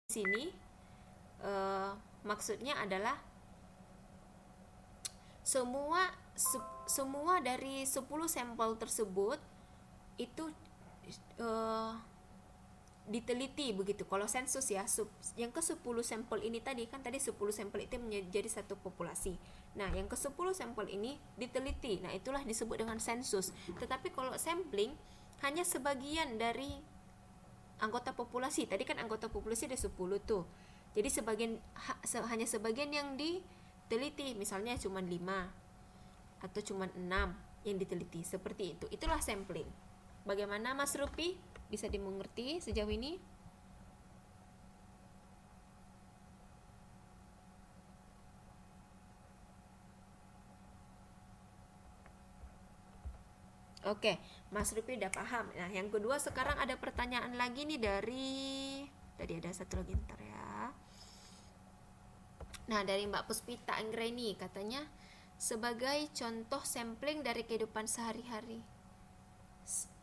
sini maksudnya adalah semua dari 10 sampel tersebut itu diteliti begitu. Kalau sensus ya, yang ke 10 sampel ini tadi 10 sampel itu menjadi satu populasi. Nah, yang ke 10 sampel ini diteliti. Nah, itulah disebut dengan sensus. Tetapi kalau sampling hanya sebagian dari anggota populasi. Tadi kan anggota populasi ada 10 tuh. Jadi hanya sebagian yang diteliti, misalnya cuma 5 atau cuma 6 yang diteliti, seperti itu. Itulah sampling. Bagaimana Mas Rupi? Bisa dimengerti sejauh ini? Oke, Mas Rupi udah paham. Nah, yang kedua sekarang ada pertanyaan lagi nih dari tadi ada satu lagi, ntar ya. Nah, dari Mbak Puspita Anggreni katanya sebagai contoh sampling dari kehidupan sehari-hari.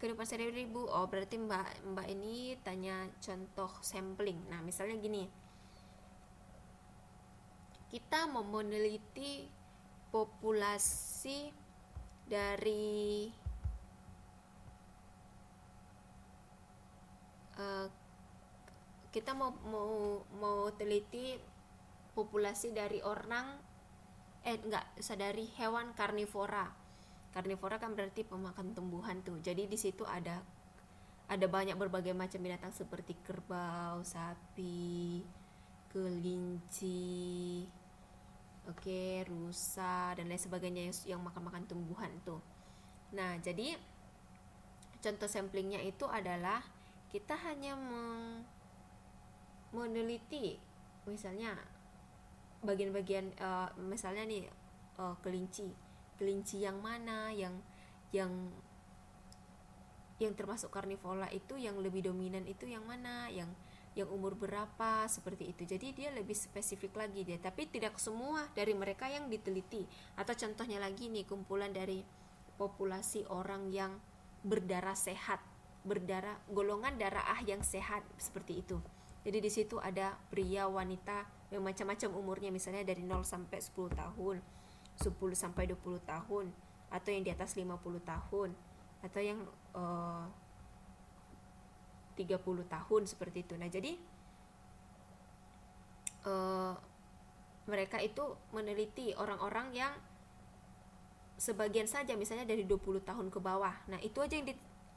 Kehidupan sehari-hari Bu. Oh, berarti Mbak ini tanya contoh sampling. Nah, misalnya gini. Kita mau meneliti populasi dari kita mau teliti populasi dari orang dari hewan karnivora. Karnivora kan berarti pemakan tumbuhan tuh. Jadi di situ ada banyak berbagai macam binatang seperti kerbau, sapi, kelinci, rusa dan lain sebagainya yang makan-makan tumbuhan tuh. Nah, jadi contoh samplingnya itu adalah kita hanya meneliti misalnya bagian-bagian misalnya nih kelinci yang mana yang termasuk karnivora itu, yang lebih dominan itu yang mana, yang umur berapa, seperti itu. Jadi dia lebih spesifik lagi dia, tapi tidak semua dari mereka yang diteliti. Atau contohnya lagi nih, kumpulan dari populasi orang yang berdarah sehat, golongan darah A yang sehat, seperti itu. Jadi di situ ada pria, wanita yang macam-macam umurnya, misalnya dari 0 sampai 10 tahun, 10 sampai 20 tahun, atau yang di atas 50 tahun, atau yang 30 tahun, seperti itu. Nah, jadi mereka itu meneliti orang-orang yang sebagian saja, misalnya dari 20 tahun ke bawah. Nah, itu aja yang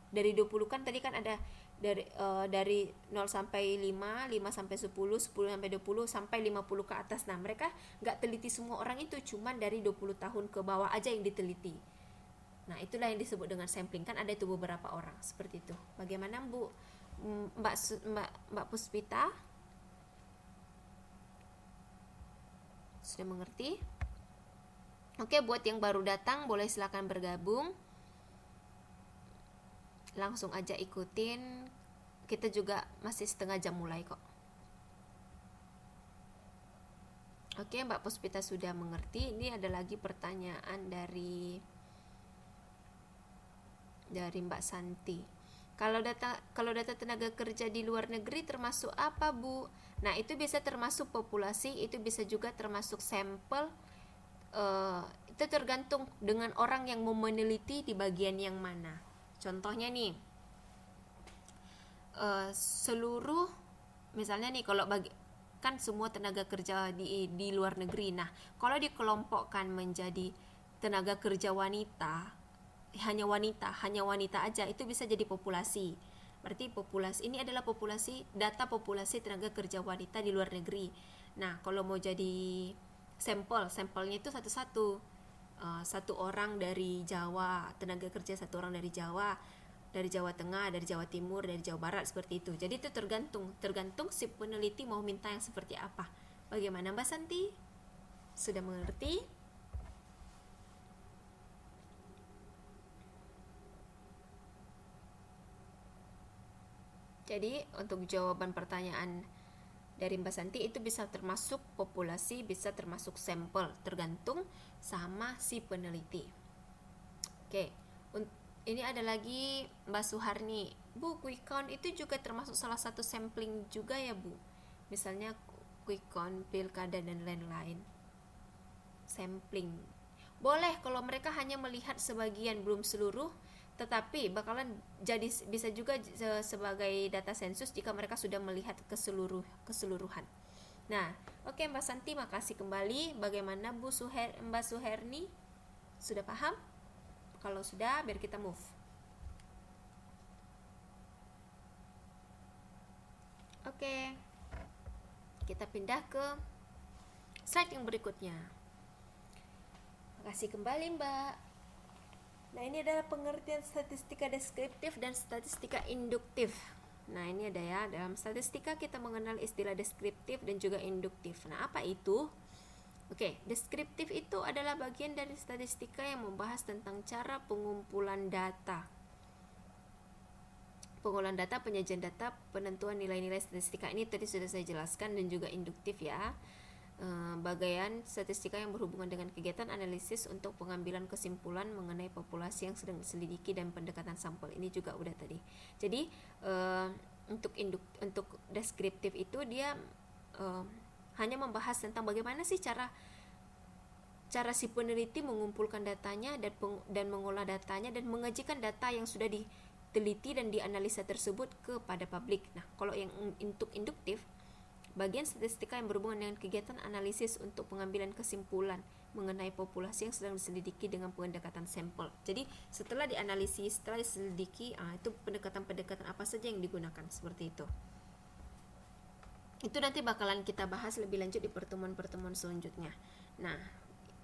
dari 20 kan tadi kan ada dari 0 sampai 5, 5 sampai 10, 10 sampai 20, sampai 50 ke atas. Nah, mereka nggak teliti semua orang itu, cuman dari 20 tahun ke bawah aja yang diteliti. Nah, itulah yang disebut dengan sampling. Kan ada itu beberapa orang, seperti itu. Bagaimana Bu? Mbak Puspita? Sudah mengerti? Oke, buat yang baru datang boleh silakan bergabung. Langsung aja ikutin. Kita juga masih setengah jam mulai kok. Oke, Mbak Puspita sudah mengerti. Ini ada lagi pertanyaan dari Mbak Santi. Kalau data tenaga kerja di luar negeri termasuk apa, Bu? Nah, itu bisa termasuk populasi, itu bisa juga termasuk sampel. Itu tergantung dengan orang yang mau meneliti di bagian yang mana. Contohnya nih, seluruh, misalnya nih, kalau kan semua tenaga kerja di luar negeri. Nah, kalau dikelompokkan menjadi tenaga kerja wanita, hanya wanita aja, itu bisa jadi populasi. Berarti populasi ini adalah data populasi tenaga kerja wanita di luar negeri. Nah, kalau mau jadi sampelnya itu satu-satu. Satu orang dari Jawa, tenaga kerja satu orang dari Jawa Tengah, dari Jawa Timur, dari Jawa Barat, seperti itu. Jadi itu tergantung si peneliti mau minta yang seperti apa. Bagaimana Mbak Santi? Sudah mengerti? Jadi untuk jawaban pertanyaan dari Mbak Santi, itu bisa termasuk populasi, bisa termasuk sampel, tergantung sama si peneliti. Oke, ini ada lagi Mbak Suharni. Bu, quick count itu juga termasuk salah satu sampling juga ya, Bu? misalnya quick count, pilkada dan lain-lain. Sampling boleh kalau mereka hanya melihat sebagian belum seluruh, tetapi bakalan jadi bisa juga sebagai data sensus jika mereka sudah melihat keseluruhan. Nah, oke Mbak Santi, makasih kembali. Bagaimana Mbak Suherni? Sudah paham? Kalau sudah, biar kita move. Oke. Kita pindah ke slide yang berikutnya. Makasih kembali Mbak. Nah, ini adalah pengertian statistika deskriptif dan statistika induktif. Nah, ini ada ya, dalam statistika kita mengenal istilah deskriptif dan juga induktif. Nah, apa itu? Oke, deskriptif itu adalah bagian dari statistika yang membahas tentang cara pengumpulan data. Pengolahan data, penyajian data, penentuan nilai-nilai statistika ini tadi sudah saya jelaskan, dan juga induktif ya. Bagian statistika yang berhubungan dengan kegiatan analisis untuk pengambilan kesimpulan mengenai populasi yang sedang diselidiki dan pendekatan sampel, ini juga udah tadi. Jadi untuk deskriptif itu dia hanya membahas tentang bagaimana sih cara si peneliti mengumpulkan datanya dan mengolah datanya dan mengajikan data yang sudah diteliti dan dianalisa tersebut kepada publik. Nah, kalau yang untuk induktif, bagian statistika yang berhubungan dengan kegiatan analisis untuk pengambilan kesimpulan mengenai populasi yang sedang diselidiki dengan pendekatan sampel. Jadi setelah dianalisis, setelah diselidiki, itu pendekatan-pendekatan apa saja yang digunakan, seperti itu. Itu nanti bakalan kita bahas lebih lanjut di pertemuan-pertemuan selanjutnya. Nah,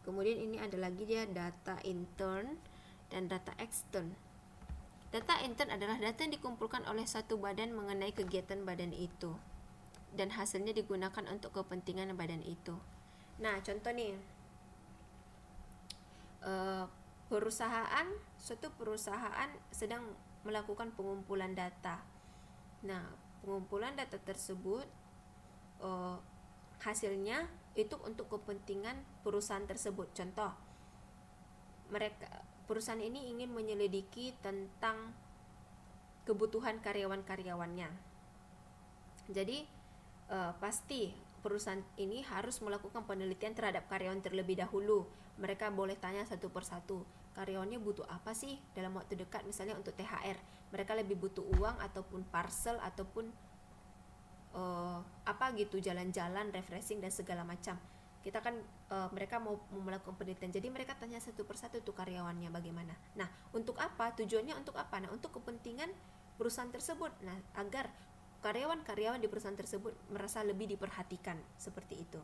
kemudian ini ada lagi dia data intern dan data extern. Data intern adalah data yang dikumpulkan oleh satu badan mengenai kegiatan badan itu, dan hasilnya digunakan untuk kepentingan badan itu. Nah, contoh nih, suatu perusahaan sedang melakukan pengumpulan data. Nah, pengumpulan data tersebut hasilnya itu untuk kepentingan perusahaan tersebut. Contoh, perusahaan ini ingin menyelidiki tentang kebutuhan karyawan-karyawannya. Jadi pasti perusahaan ini harus melakukan penelitian terhadap karyawan terlebih dahulu. Mereka boleh tanya satu persatu, karyawannya butuh apa sih dalam waktu dekat, misalnya untuk THR. Mereka lebih butuh uang ataupun parcel ataupun apa gitu, jalan-jalan, refreshing dan segala macam. Kita kan mereka mau melakukan penelitian, jadi mereka tanya satu persatu tuh karyawannya bagaimana. Nah, untuk apa? Tujuannya untuk apa? Nah, untuk kepentingan perusahaan tersebut. Nah, agar karyawan-karyawan di perusahaan tersebut merasa lebih diperhatikan, seperti itu.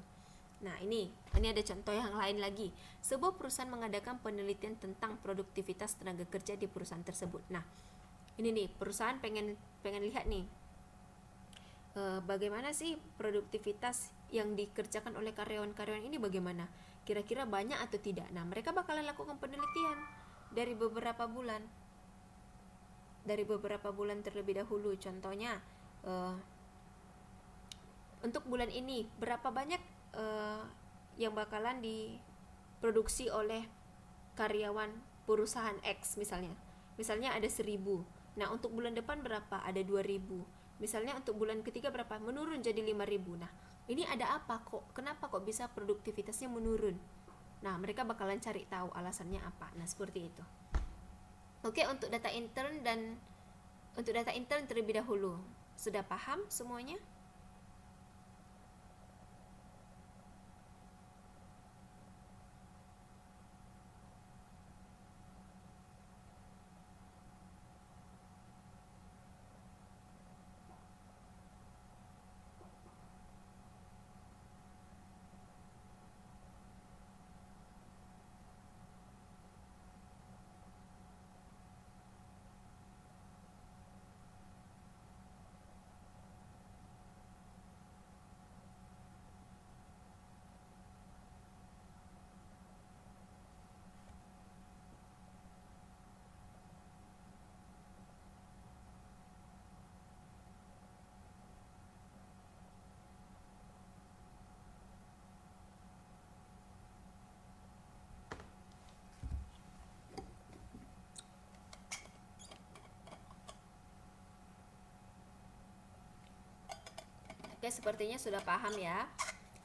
Nah, ini ada contoh yang lain lagi. Sebuah perusahaan mengadakan penelitian tentang produktivitas tenaga kerja di perusahaan tersebut. Nah, ini nih, perusahaan pengen lihat nih, bagaimana sih produktivitas yang dikerjakan oleh karyawan-karyawan ini, bagaimana? Kira-kira banyak atau tidak? Nah, mereka bakalan lakukan penelitian dari beberapa bulan terlebih dahulu. Contohnya, untuk bulan ini berapa banyak yang bakalan diproduksi oleh karyawan perusahaan X misalnya ada 1.000. Nah, untuk bulan depan berapa? Ada 2.000. Misalnya untuk bulan ketiga berapa? Menurun jadi 5.000. Nah, ini ada apa kok? Kenapa kok bisa produktivitasnya menurun? Nah, mereka bakalan cari tahu alasannya apa. Nah, seperti itu. Oke, untuk data intern terlebih dahulu. Sudah paham semuanya? sepertinya sudah paham ya.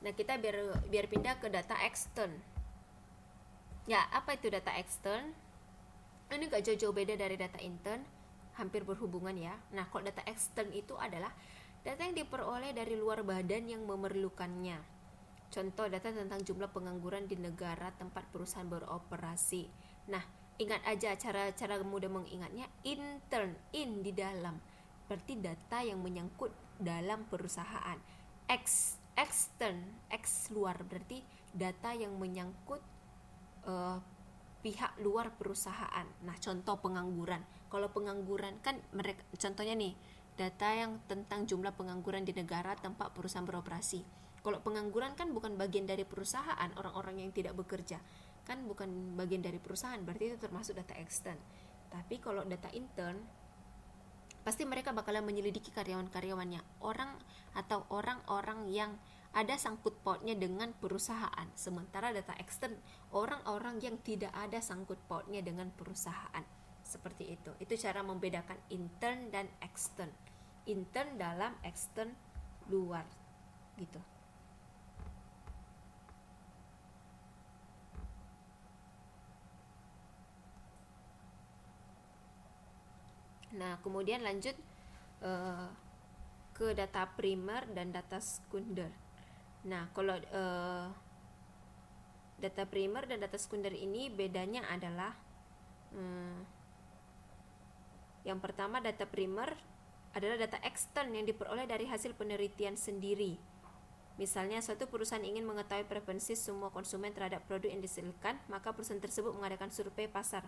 Nah, kita biar pindah ke data extern. Ya, apa itu data extern? Ini gak jauh-jauh beda dari data intern, hampir berhubungan ya. Nah, kalau data extern itu adalah data yang diperoleh dari luar badan yang memerlukannya. Contoh data tentang jumlah pengangguran di negara tempat perusahaan beroperasi. Nah, ingat aja cara mudah mengingatnya, intern, in di dalam. Berarti data yang menyangkut dalam perusahaan. Extern, ex luar, berarti data yang menyangkut pihak luar perusahaan. Nah, contoh pengangguran. Kalau pengangguran kan mereka, contohnya nih, data yang tentang jumlah pengangguran di negara tempat perusahaan beroperasi. Kalau pengangguran kan bukan bagian dari perusahaan, orang-orang yang tidak bekerja kan bukan bagian dari perusahaan, berarti itu termasuk data extern. Tapi kalau data intern, pasti mereka bakalan menyelidiki karyawan-karyawannya, orang-orang yang ada sangkut pautnya dengan perusahaan. Sementara data extern, orang-orang yang tidak ada sangkut pautnya dengan perusahaan. Seperti itu. Itu cara membedakan intern dan extern. Intern dalam, extern luar. Gitu. Nah, kemudian lanjut ke data primer dan data sekunder. Nah, kalau data primer dan data sekunder ini bedanya adalah yang pertama, data primer adalah data ekstern yang diperoleh dari hasil penelitian sendiri. Misalnya, suatu perusahaan ingin mengetahui preferensi semua konsumen terhadap produk yang dihasilkan, maka perusahaan tersebut mengadakan survei pasar.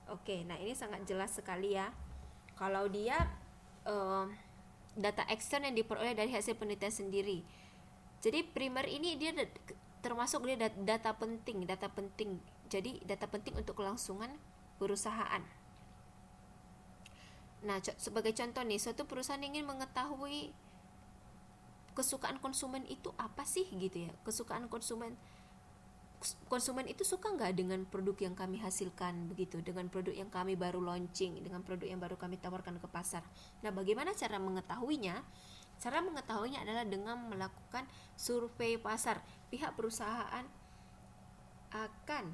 Oke, nah ini sangat jelas sekali ya. Kalau dia data ekstern yang diperoleh dari hasil penelitian sendiri. Jadi primer ini dia termasuk dia data penting. Jadi data penting untuk kelangsungan perusahaan. Nah, sebagai contoh nih, suatu perusahaan ingin mengetahui kesukaan konsumen itu apa sih gitu ya. Kesukaan konsumen itu suka nggak dengan produk yang kami hasilkan begitu, dengan produk yang kami baru launching, dengan produk yang baru kami tawarkan ke pasar. Nah, bagaimana cara mengetahuinya? Cara mengetahuinya adalah dengan melakukan survei pasar. Pihak perusahaan akan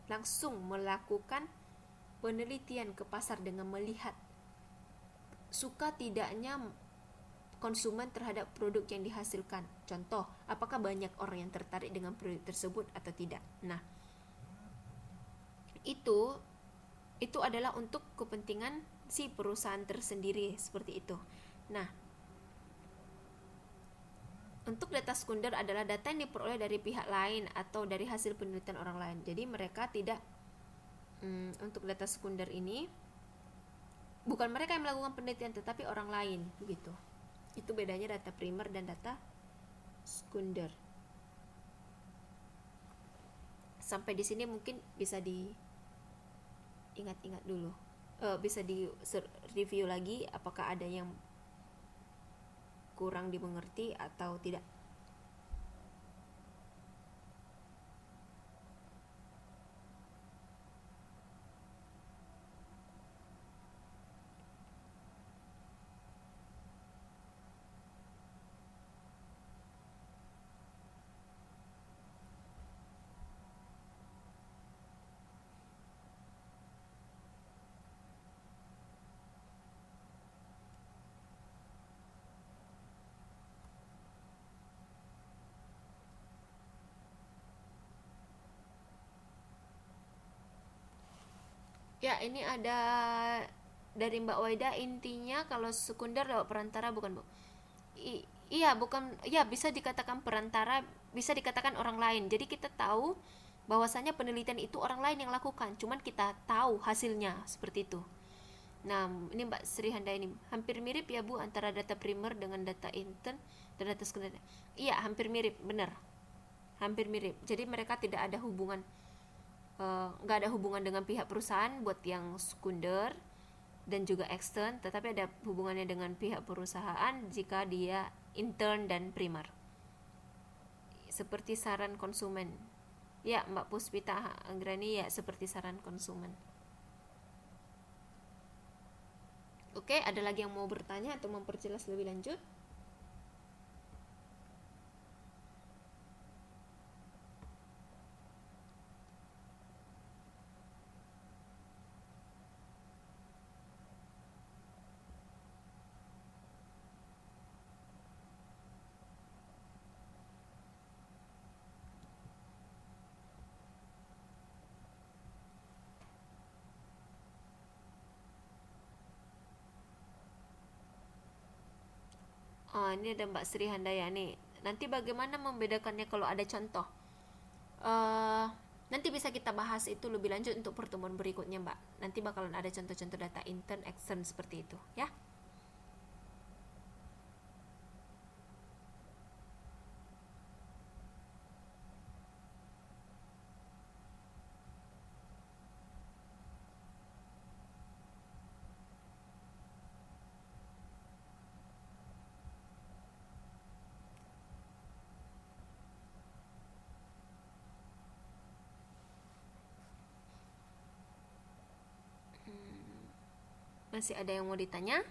langsung melakukan penelitian ke pasar dengan melihat suka tidaknya konsumen terhadap produk yang dihasilkan. Contoh, apakah banyak orang yang tertarik dengan produk tersebut atau tidak. Nah, itu adalah untuk kepentingan si perusahaan tersendiri, seperti itu. Nah, untuk data sekunder adalah data yang diperoleh dari pihak lain atau dari hasil penelitian orang lain. Jadi mereka tidak untuk data sekunder ini bukan mereka yang melakukan penelitian, tetapi orang lain, begitu. Itu bedanya data primer dan data sekunder. Sampai di sini mungkin bisa diingat-ingat dulu. Bisa di review lagi apakah ada yang kurang dimengerti atau tidak. Ya, ini ada dari Mbak Waida, intinya kalau sekunder lewat perantara bukan, Bu? Iya, bukan. Ya, bisa dikatakan perantara, bisa dikatakan orang lain. Jadi kita tahu bahwasanya penelitian itu orang lain yang lakukan, cuman kita tahu hasilnya seperti itu. Nah, ini Mbak Sri Handa ini hampir mirip ya, Bu, antara data primer dengan data intern dan data sekunder. Iya, hampir mirip, benar. Hampir mirip. Jadi mereka tidak ada hubungan, nggak ada hubungan dengan pihak perusahaan buat yang sekunder dan juga extern, tetapi ada hubungannya dengan pihak perusahaan jika dia intern dan primer. Seperti saran konsumen. Ya, Mbak Puspita Anggrani, ya seperti saran konsumen. Oke, ada lagi yang mau bertanya atau memperjelas lebih lanjut? Ini ada Mbak Sri Handayani. Nanti bagaimana membedakannya kalau ada contoh? Eh, Nanti bisa kita bahas itu lebih lanjut untuk pertemuan berikutnya, Mbak. Nanti bakalan ada contoh-contoh data intern, extern seperti itu, ya. Masih ada yang mau ditanya?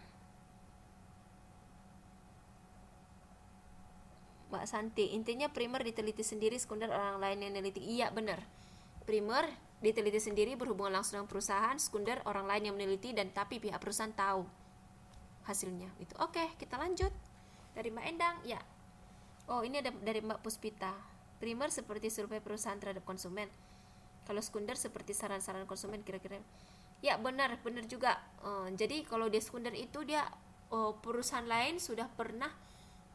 Mbak Santi, intinya primer diteliti sendiri, sekunder orang lain yang meneliti. Iya, benar. Primer diteliti sendiri berhubungan langsung dengan perusahaan, sekunder orang lain yang meneliti dan tapi pihak perusahaan tahu hasilnya. Itu. Oke, kita lanjut. Dari Mbak Endang, ya. Oh, ini ada dari Mbak Puspita. Primer seperti survei perusahaan terhadap konsumen. Kalau sekunder seperti saran-saran konsumen kira-kira. Ya, benar, benar juga. Jadi kalau dia sekunder itu dia perusahaan lain sudah pernah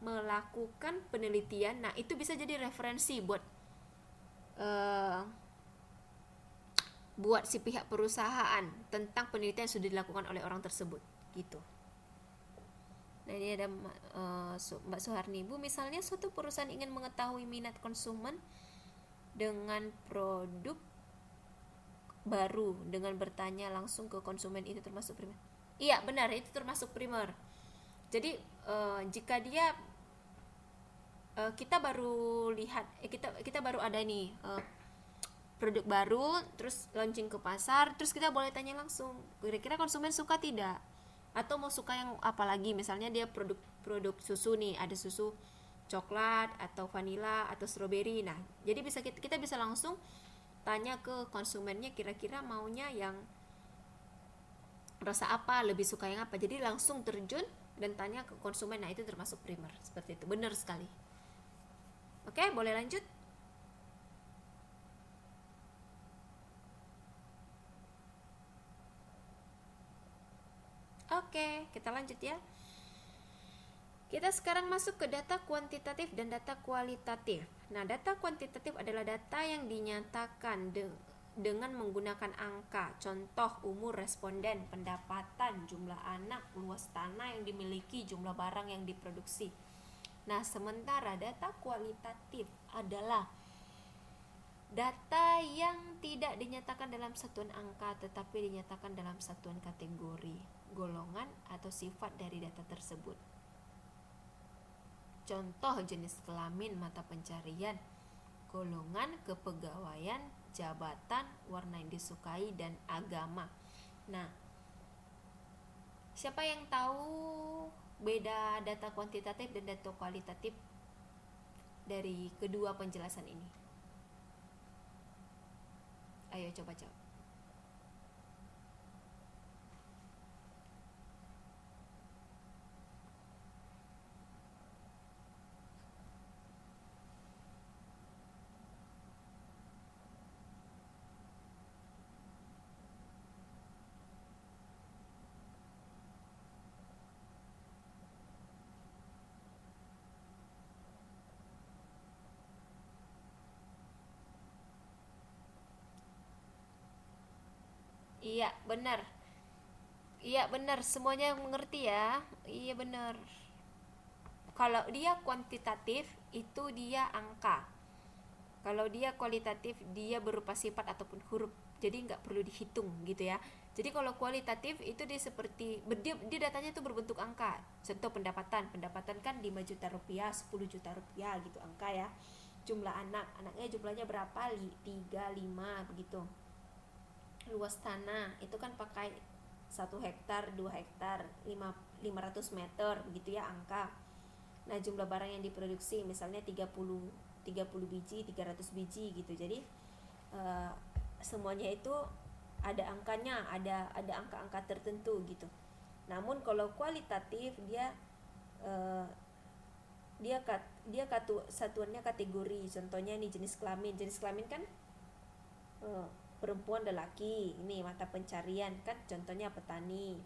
melakukan penelitian. Nah, itu bisa jadi referensi uh, buat si pihak perusahaan tentang penelitian yang sudah dilakukan oleh orang tersebut, gitu. Nah, ini ada Mbak Suharni. Bu, misalnya suatu perusahaan ingin mengetahui minat konsumen dengan produk baru dengan bertanya langsung ke konsumen, itu termasuk primer? Iya, benar, itu termasuk primer. Jadi jika dia kita baru lihat kita baru ada nih produk baru terus launching ke pasar, terus kita boleh tanya langsung kira-kira konsumen suka tidak, atau mau suka yang apa lagi. Misalnya dia produk susu nih, ada susu coklat atau vanila atau strawberry. Nah, jadi kita bisa langsung tanya ke konsumennya kira-kira maunya yang rasa apa, lebih suka yang apa. Jadi langsung terjun dan tanya ke konsumen. Nah, itu termasuk primer. Seperti itu, benar sekali. Oke, boleh lanjut. Oke, kita lanjut ya. Kita sekarang masuk ke data kuantitatif dan data kualitatif. Nah, data kuantitatif adalah data yang dinyatakan dengan menggunakan angka, contoh umur responden, pendapatan, jumlah anak, luas tanah yang dimiliki, jumlah barang yang diproduksi. Nah, sementara data kualitatif adalah data yang tidak dinyatakan dalam satuan angka tetapi dinyatakan dalam satuan kategori, golongan, atau sifat dari data tersebut. Contoh jenis kelamin, mata pencarian, golongan, kepegawaian, jabatan, warna yang disukai, dan agama. Nah, siapa yang tahu beda data kuantitatif dan data kualitatif dari kedua penjelasan ini? Ayo coba jawab. Iya, benar. Iya, benar. Semuanya mengerti ya. Iya, benar. Kalau dia kuantitatif, itu dia angka. Kalau dia kualitatif, dia berupa sifat ataupun huruf. Jadi nggak perlu dihitung gitu ya. Jadi kalau kualitatif itu dia seperti dia datanya itu berbentuk angka. Contoh pendapatan, pendapatan kan 5 juta rupiah, 10 juta rupiah gitu angka ya. Jumlah anaknya jumlahnya berapa? 3, 5 begitu. Luas tanah itu kan pakai 1 hektar, 2 hektar, 500 meter, begitu ya angka. Nah, jumlah barang yang diproduksi misalnya 30 biji, 300 biji gitu. Jadi semuanya itu ada angkanya, ada angka-angka tertentu gitu. Namun kalau kualitatif dia uh, satuannya kategori. Contohnya nih jenis kelamin kan perempuan dan laki. Ini mata pencarian kan contohnya petani,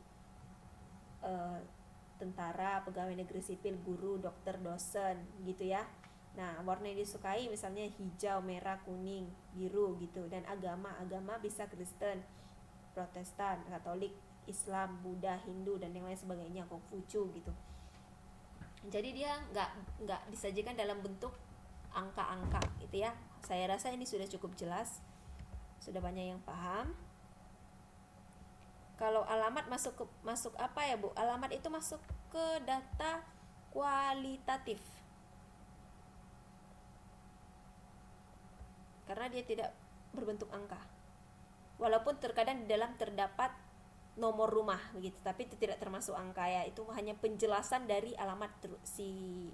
tentara, pegawai negeri sipil, guru, dokter, dosen gitu ya. Nah, warna yang disukai misalnya hijau, merah, kuning, biru gitu. Dan agama bisa Kristen, Protestan, Katolik, Islam, Buddha, Hindu dan yang lain sebagainya, Konghucu gitu. Jadi dia nggak disajikan dalam bentuk angka-angka gitu ya. Saya rasa ini sudah cukup jelas, sudah banyak yang paham. Kalau alamat masuk apa ya Bu? Alamat itu masuk ke data kualitatif, karena dia tidak berbentuk angka. Walaupun terkadang di dalam terdapat nomor rumah begitu, tapi itu tidak termasuk angka ya. Itu hanya penjelasan dari alamat si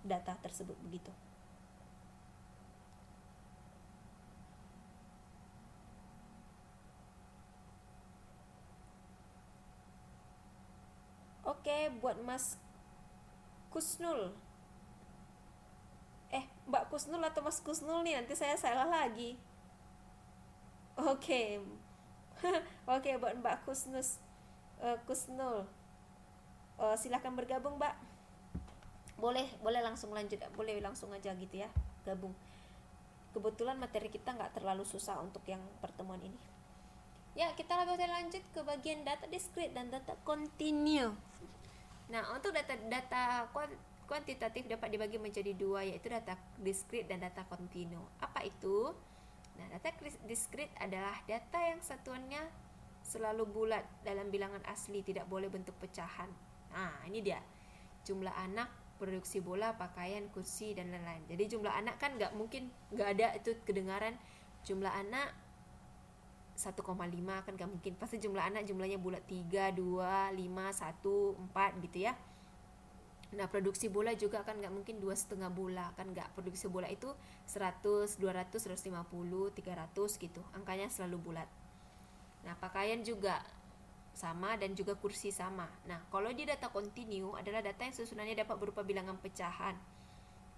data tersebut begitu. Oke, buat Mas Kusnul. Mbak Kusnul atau Mas Kusnul nih, nanti saya salah lagi. Oke. Oke, buat Mbak Kusnul. Silahkan bergabung, Mbak. Boleh langsung lanjut, boleh langsung aja gitu ya, gabung. Kebetulan materi kita nggak terlalu susah untuk yang pertemuan ini. Ya, kita lanjut ke bagian data discrete dan data continue. Nah, untuk data kuantitatif dapat dibagi menjadi dua, yaitu data discrete dan data continue. Apa itu? Nah, data discrete adalah data yang satuannya selalu bulat dalam bilangan asli, tidak boleh bentuk pecahan. Nah, ini dia. Jumlah anak, produksi bola, pakaian, kursi, dan lain-lain. Jadi jumlah anak kan nggak ada itu kedengaran jumlah anak 1,5 kan nggak mungkin. Pasti jumlah anak jumlahnya bulat 3, 2, 5, 1, 4 gitu ya. Nah, produksi bola juga kan nggak mungkin 2,5 bola, kan nggak. Produksi bola itu 100, 200, 150, 300 gitu. Angkanya selalu bulat. Nah, pakaian juga sama dan juga kursi sama. Nah, kalau di data continue adalah data yang susunannya dapat berupa bilangan pecahan.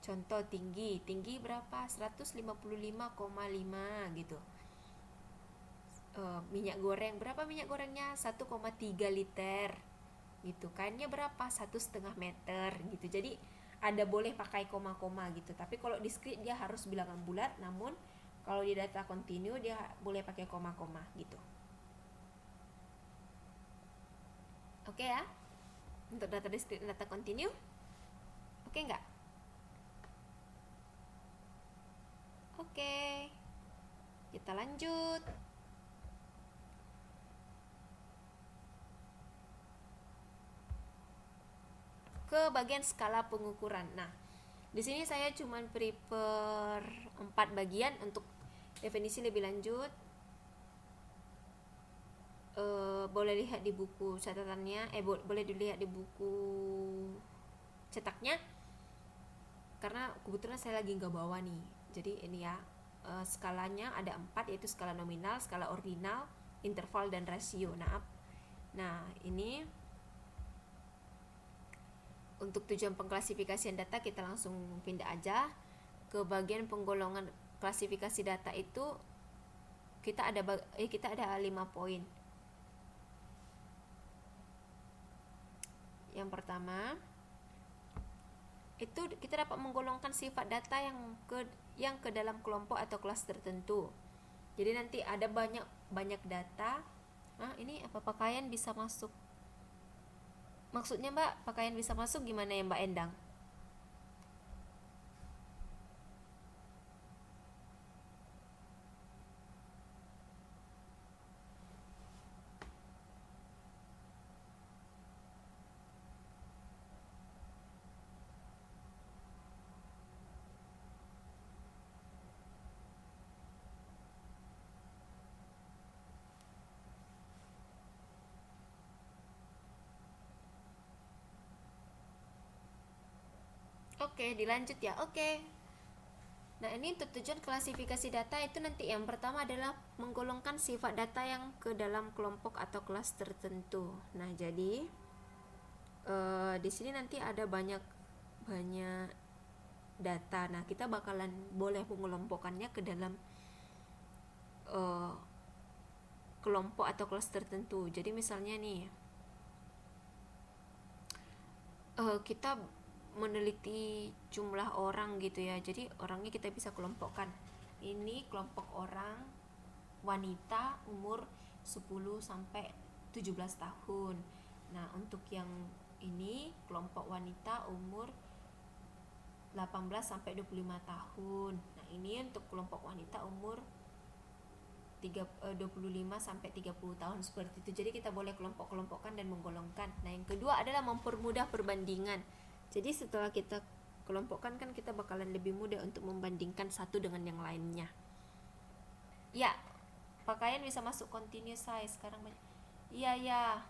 Contoh tinggi berapa? 155,5 gitu. Minyak goreng, berapa minyak gorengnya? 1,3 liter gitu. Kainnya berapa? 1,5 meter gitu. Jadi ada boleh pakai koma-koma gitu. Tapi kalau discrete dia harus bilangan bulat, namun kalau di data continue dia boleh pakai koma-koma gitu. Oke ya? Untuk data discrete dan data continue. Oke nggak? Oke. Kita lanjut. Ke bagian skala pengukuran. Nah, di sini saya cuma prepare 4 bagian untuk definisi lebih lanjut. Boleh lihat di buku catatannya, boleh dilihat di buku cetaknya. Karena kebetulan saya lagi nggak bawa nih. Jadi ini ya, skalanya ada 4, yaitu skala nominal, skala ordinal, interval, dan rasio. Nah, ini untuk tujuan pengklasifikasian data kita langsung pindah aja ke bagian penggolongan klasifikasi data. Itu kita ada 5 poin. Yang pertama itu kita dapat menggolongkan sifat data yang ke dalam kelompok atau kelas tertentu. Jadi nanti ada banyak data. Ini apa, pakaian bisa masuk? Maksudnya Mbak, pakaian bisa masuk gimana ya Mbak Endang? Oke, dilanjut ya. Oke. Nah, ini untuk tujuan klasifikasi data itu nanti yang pertama adalah menggolongkan sifat data yang ke dalam kelompok atau kelas tertentu. Nah, jadi di sini nanti ada banyak data. Nah, kita bakalan boleh mengelompokkannya ke dalam kelompok atau kelas tertentu. Jadi misalnya nih, kita meneliti jumlah orang gitu ya, jadi orangnya kita bisa kelompokkan. Ini kelompok orang wanita umur 10 sampai 17 tahun. Nah, untuk yang ini kelompok wanita umur 18 sampai 25 tahun. Nah, ini untuk kelompok wanita umur 25 sampai 30 tahun, seperti itu. Jadi kita boleh kelompok-kelompokkan dan menggolongkan. Nah, yang kedua adalah mempermudah perbandingan. Jadi setelah kita kelompokkan kan kita bakalan lebih mudah untuk membandingkan satu dengan yang lainnya. Ya, pakaian bisa masuk continuous size sekarang. Iya,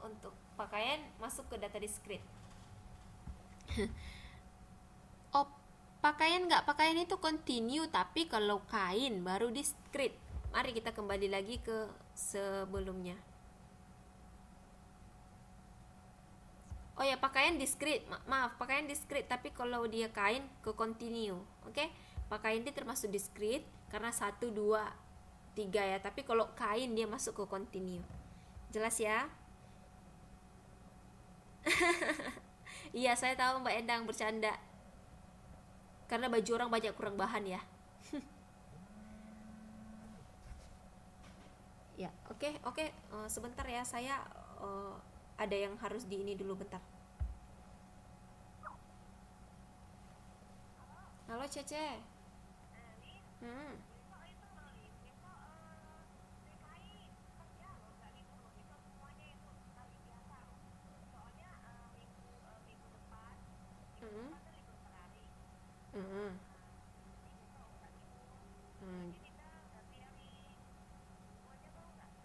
untuk pakaian masuk ke data discrete. Oh, pakaian itu continue, tapi kalau kain baru discrete. Mari kita kembali lagi ke sebelumnya. Oh ya, pakaian discrete. Maaf, pakaian discrete, tapi kalau dia kain ke continue. Oke? Pakaian dia termasuk discrete karena 1 2 3 ya, tapi kalau kain dia masuk ke continue. Jelas ya? Iya, saya tahu Mbak Endang bercanda. Karena baju orang banyak kurang bahan ya. Ya, oke. Sebentar ya, saya ada yang harus di ini dulu bentar. Halo Cece. Hmm. Hmm. Hmm.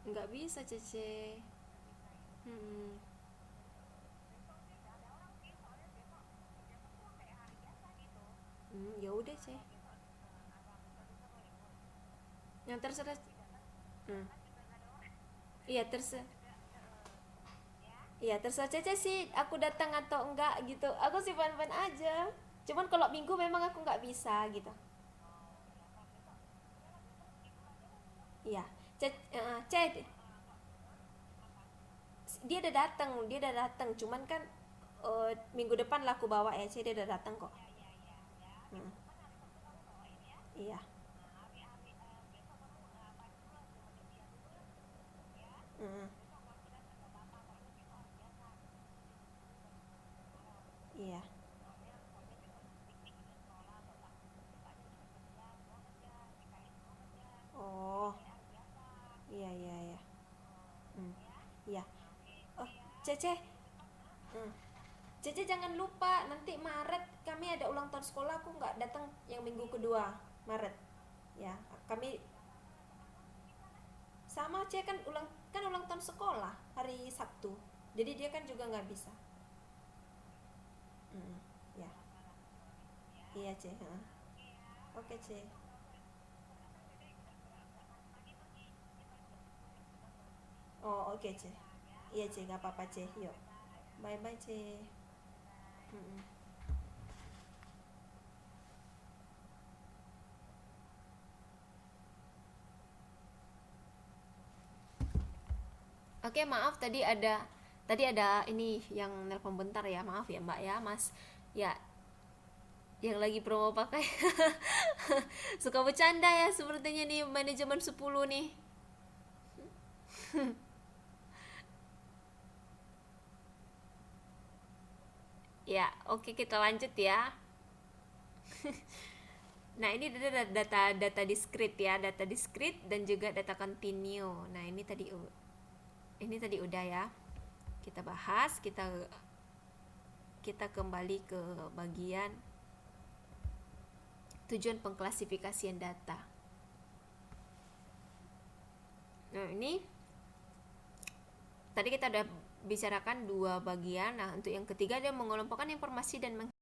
Nggak bisa Cece. Hmm. Ya udah Cece. Yang terserah. Hmm. Iya terserah. Iya terserah Cece sih aku datang atau enggak gitu. Aku sih fan-fan aja. Cuman kalau minggu memang aku nggak bisa gitu. Iya. Cece, dia udah datang. Cuman kan minggu depan lah aku bawa ya. Cece dia udah datang kok. Hmm. Iya. Hmm. Iya. Oh. Iya. Hmm. Iya. Oh, Cece. Hmm. Cece jangan lupa nanti Maret kami ada ulang tahun sekolah, aku nggak datang yang minggu kedua Maret. Ya, kami sama Cece kan ulang tahun sekolah hari Sabtu. Jadi dia kan juga nggak bisa. Hmm. Ya. Iya, Cece. Heeh. Oke, Cece. Oh, oke, Cece. Iya, Cece, nggak apa-apa, Cece. Yuk. Bye-bye, Cece. Mm-mm. Oke, maaf tadi ada ini yang nelpon bentar ya. Maaf ya, Mbak ya, Mas. Ya, yang lagi promo pakai. Suka bercanda ya sepertinya nih manajemen 10 nih. Ya, oke kita lanjut ya. Nah, ini data discrete ya, data discrete dan juga data continue. Nah, ini tadi udah ya. Kita bahas, kita kembali ke bagian tujuan pengklasifikasian data. Nah, ini tadi kita udah bicarakan dua bagian. Nah, untuk yang ketiga dia mengelompokkan informasi dan